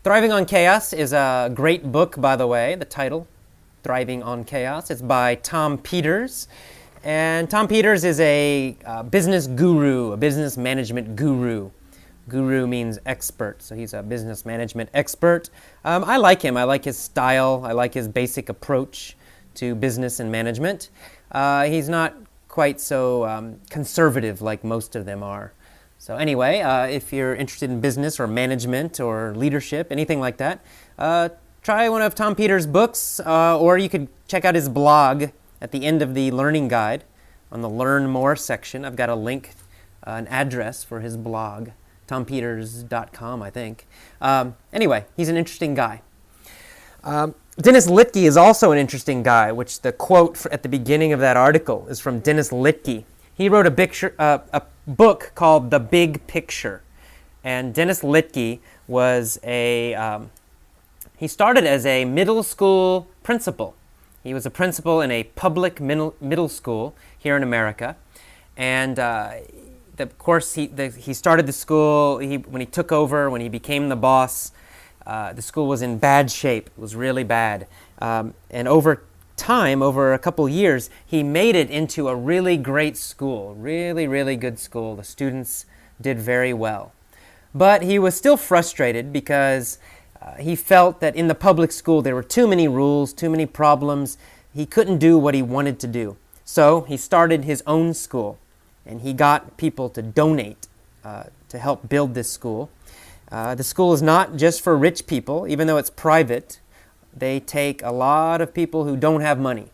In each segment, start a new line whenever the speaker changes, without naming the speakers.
Thriving on Chaos is a great book, by the way, the title, Thriving on Chaos. It's by Tom Peters. And Tom Peters is a business guru, a business management guru. Guru means expert, so he's a business management expert. I like him. I like his style. I like his basic approach to business and management. He's not quite so conservative like most of them are. So anyway, if you're interested in business or management or leadership, anything like that, try one of Tom Peters' books, or you could check out his blog at the end of the learning guide on the Learn More section. I've got a link, an address for his blog, tompeters.com, I think. Anyway, he's an interesting guy. Dennis Littke is also an interesting guy, which the quote at the beginning of that article is from Dennis Littke. He wrote a book called The Big Picture. And Dennis Littke was he started as a middle school principal. He was a principal in a public middle school here in America. And of course, he started the school. When he took over, when he became the boss, the school was in bad shape. It was really bad. And over time, over a couple years, he made it into a really great school, really, really good school. The students did very well. But he was still frustrated because he felt that in the public school there were too many rules, too many problems. He couldn't do what he wanted to do. So he started his own school, and he got people to donate to help build this school. The school is not just for rich people, even though it's private. They take a lot of people who don't have money.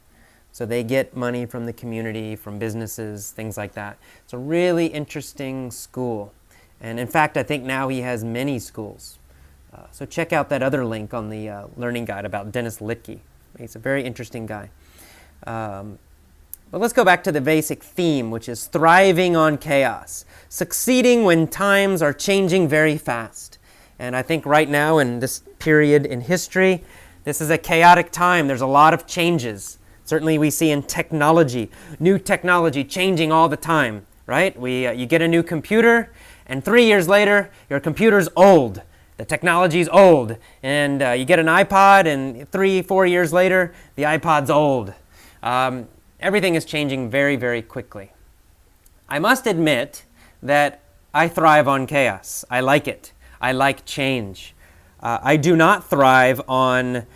So they get money from the community, from businesses, things like that. It's a really interesting school. And in fact, I think now he has many schools. So check out that other link on the learning guide about Dennis Littke. He's a very interesting guy. But let's go back to the basic theme, which is thriving on chaos, succeeding when times are changing very fast. And I think right now in this period in history, this is a chaotic time. There's a lot of changes. Certainly we see in technology, new technology changing all the time, right? You get a new computer, and 3 years later, your computer's old. The technology's old. And you get an iPod, and 3-4 years later, the iPod's old. Everything is changing very, very quickly. I must admit that I thrive on chaos. I like it. I like change. I do not thrive on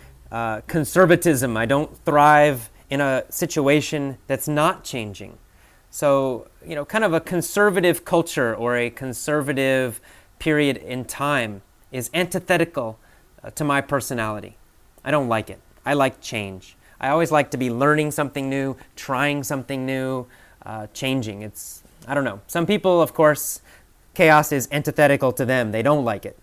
conservatism. I don't thrive in a situation that's not changing. So, kind of a conservative culture or a conservative period in time is antithetical to my personality. I don't like it. I like change. I always like to be learning something new, trying something new, changing. I don't know. Some people, of course, chaos is antithetical to them. They don't like it.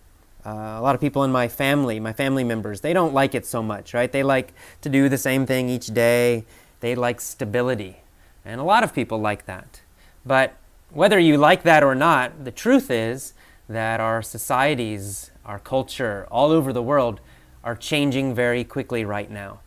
A lot of people in my family members, they don't like it so much, right? They like to do the same thing each day. They like stability. And a lot of people like that. But whether you like that or not, the truth is that our societies, our culture, all over the world are changing very quickly right now.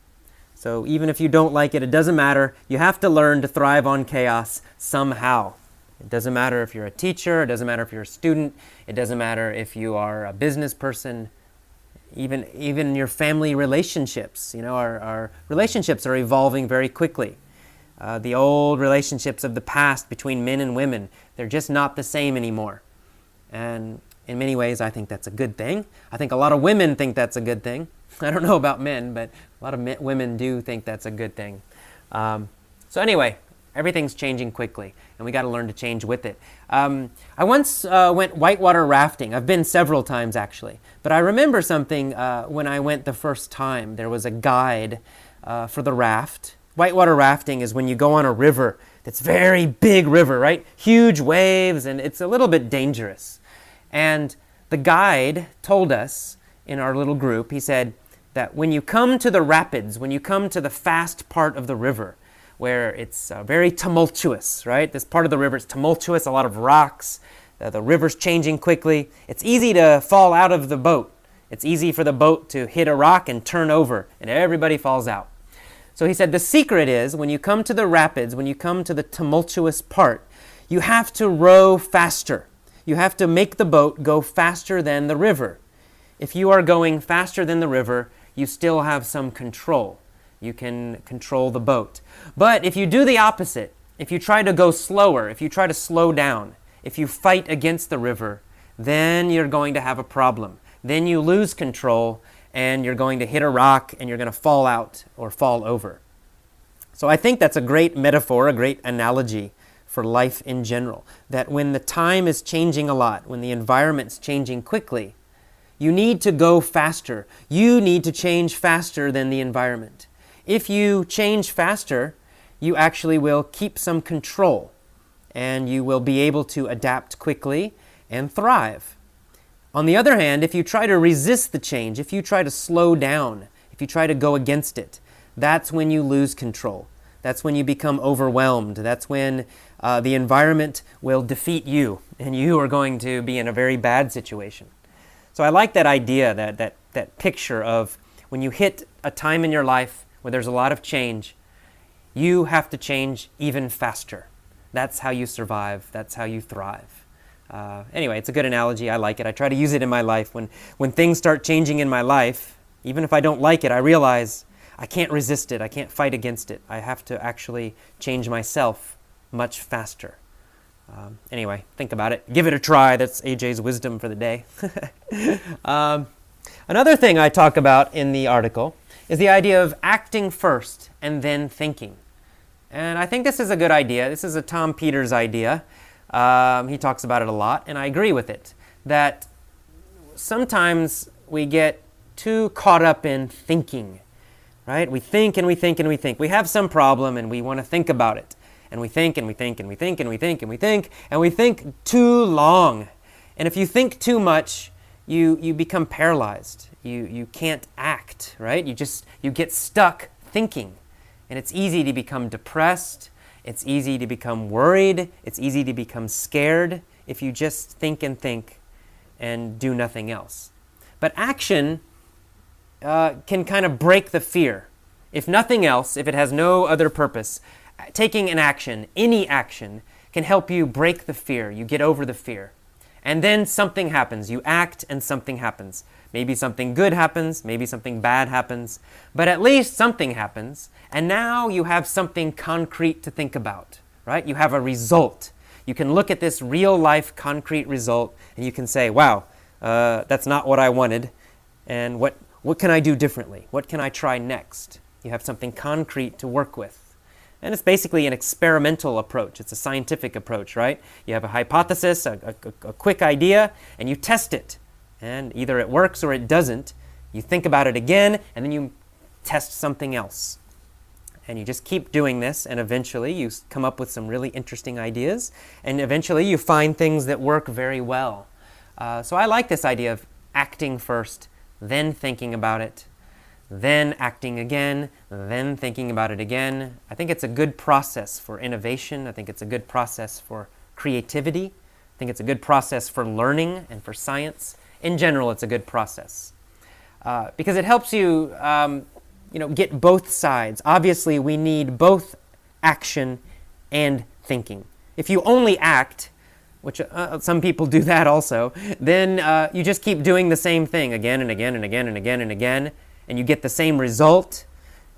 So even if you don't like it, it doesn't matter. You have to learn to thrive on chaos somehow. It doesn't matter if you're a teacher, it doesn't matter if you're a student, it doesn't matter if you are a business person, even your family relationships. Our relationships are evolving very quickly. The old relationships of the past between men and women, they're just not the same anymore. And in many ways, I think that's a good thing. I think a lot of women think that's a good thing. I don't know about men, but a lot of women do think that's a good thing. So anyway, everything's changing quickly, and we got to learn to change with it. I once went whitewater rafting. I've been several times, actually. But I remember something when I went the first time. There was a guide for the raft. Whitewater rafting is when you go on a river that's very big river, right? Huge waves, and it's a little bit dangerous. And the guide told us in our little group, he said that when you come to the rapids, when you come to the fast part of the river, where it's very tumultuous, right? This part of the river is tumultuous, a lot of rocks, the river's changing quickly. It's easy to fall out of the boat. It's easy for the boat to hit a rock and turn over, and everybody falls out. So he said the secret is when you come to the rapids, when you come to the tumultuous part, you have to row faster. You have to make the boat go faster than the river. if you are going faster than the river, you still have some control. You can control the boat. But if you do the opposite, if you try to go slower, if you try to slow down, if you fight against the river, then you're going to have a problem. Then you lose control and you're going to hit a rock and you're going to fall out or fall over. So I think that's a great metaphor, a great analogy for life in general, that when the time is changing a lot, when the environment's changing quickly, you need to go faster. You need to change faster than the environment. If you change faster, you actually will keep some control and you will be able to adapt quickly and thrive. On the other hand, if you try to resist the change, if you try to slow down, if you try to go against it, that's when you lose control. That's when you become overwhelmed. That's when the environment will defeat you and you are going to be in a very bad situation. So I like that idea, that picture of when you hit a time in your life where there's a lot of change, you have to change even faster. That's how you survive. That's how you thrive. Anyway, it's a good analogy. I like it. I try to use it in my life. When things start changing in my life, even if I don't like it, I realize I can't resist it. I can't fight against it. I have to actually change myself much faster. Anyway, think about it. Give it a try. That's AJ's wisdom for the day. Another thing I talk about in the article is the idea of acting first and then thinking. And I think this is a good idea. This is a Tom Peters idea. He talks about it a lot, and I agree with it, that sometimes we get too caught up in thinking, right? We think and we think and we think. We have some problem and we want to think about it. And we think and we think and we think and we think and we think and we think too long. And if you think too much, you become paralyzed. You can't act, right? You get stuck thinking. And it's easy to become depressed. It's easy to become worried. It's easy to become scared if you just think and do nothing else. But action can kind of break the fear. If nothing else, if it has no other purpose, taking an action, any action, can help you break the fear. You get over the fear. And then something happens. You act and something happens. Maybe something good happens, maybe something bad happens, but at least something happens, and now you have something concrete to think about, right? You have a result. You can look at this real-life concrete result, and you can say, wow, that's not what I wanted, and what can I do differently? What can I try next? You have something concrete to work with. And it's basically an experimental approach. It's a scientific approach, right? You have a hypothesis, a quick idea, and you test it. And either it works or it doesn't. You think about it again, and then you test something else. And you just keep doing this, and eventually you come up with some really interesting ideas, and eventually you find things that work very well. So I like this idea of acting first, then thinking about it, then acting again, then thinking about it again. I think it's a good process for innovation. I think it's a good process for creativity. I think it's a good process for learning and for science. In general, it's a good process because it helps you, get both sides. Obviously, we need both action and thinking. If you only act, which some people do that also, then you just keep doing the same thing again and again and again and again and again, and you get the same result,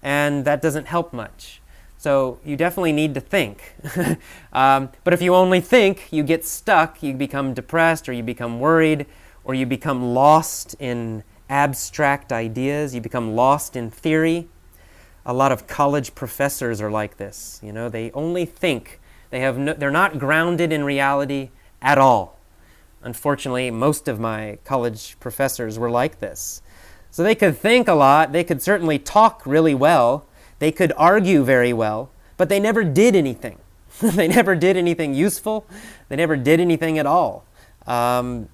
and that doesn't help much. So you definitely need to think. But if you only think, you get stuck, you become depressed, or you become worried, or you become lost in abstract ideas, you become lost in theory. A lot of college professors are like this. They only think. They're not grounded in reality at all. Unfortunately, most of my college professors were like this. So they could think a lot, they could certainly talk really well, they could argue very well, but they never did anything. They never did anything useful, they never did anything at all. I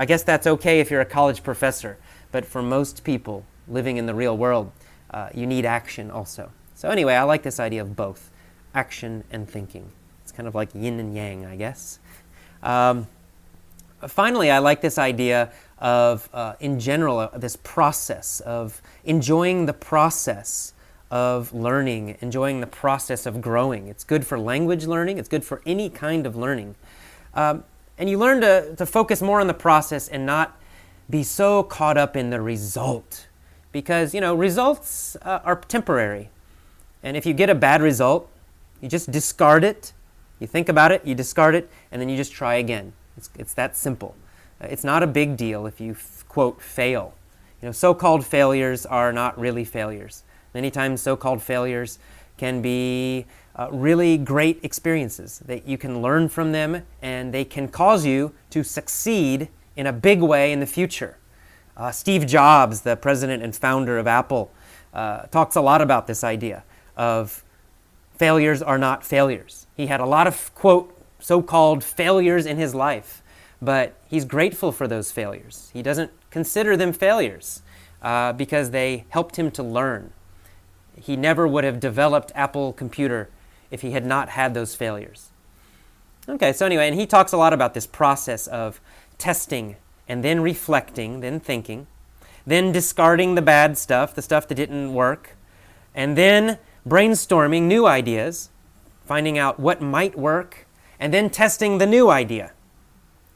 guess that's okay if you're a college professor, but for most people living in the real world, you need action also. So anyway, I like this idea of both, action and thinking. It's kind of like yin and yang, I guess. Finally, I like this idea of, in general, this process of enjoying the process of learning, enjoying the process of growing. It's good for language learning. It's good for any kind of learning. And you learn to focus more on the process and not be so caught up in the result, because, results are temporary. And if you get a bad result, you just discard it. You think about it, you discard it, and then you just try again. It's that simple. It's not a big deal if you, quote, fail. So-called failures are not really failures. Many times so-called failures can be really great experiences that you can learn from them, and they can cause you to succeed in a big way in the future. Steve Jobs, the president and founder of Apple, talks a lot about this idea of failures are not failures. He had a lot of, quote, so-called failures in his life, but he's grateful for those failures. He doesn't consider them failures because they helped him to learn. He never would have developed Apple Computer if he had not had those failures. Okay, so anyway, and he talks a lot about this process of testing and then reflecting, then thinking, then discarding the bad stuff, the stuff that didn't work, and then brainstorming new ideas, finding out what might work, and then testing the new idea.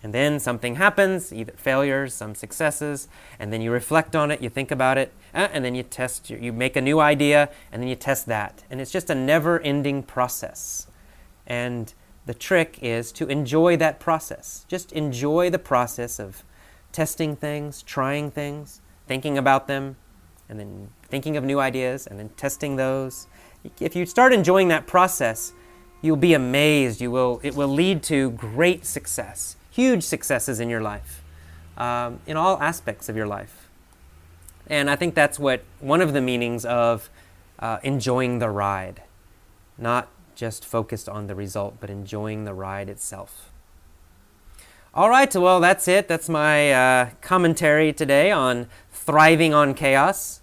And then something happens, either failures, some successes, and then you reflect on it, you think about it, and then you test, you make a new idea, and then you test that. And it's just a never-ending process. And the trick is to enjoy that process. Just enjoy the process of testing things, trying things, thinking about them, and then thinking of new ideas, and then testing those. If you start enjoying that process, you'll be amazed. It will lead to great success, huge successes in your life, in all aspects of your life. And I think that's one of the meanings of enjoying the ride, not just focused on the result, but enjoying the ride itself. All right, well, that's it. That's my commentary today on thriving on chaos.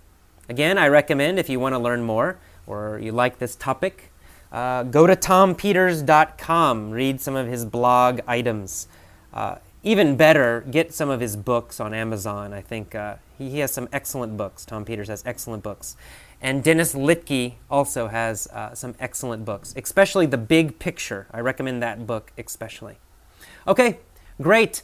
Again, I recommend, if you want to learn more or you like this topic, go to tompeters.com, read some of his blog items. Even better, get some of his books on Amazon. I think he has some excellent books. Tom Peters has excellent books. And Dennis Litke also has some excellent books, especially The Big Picture. I recommend that book especially. Okay, great.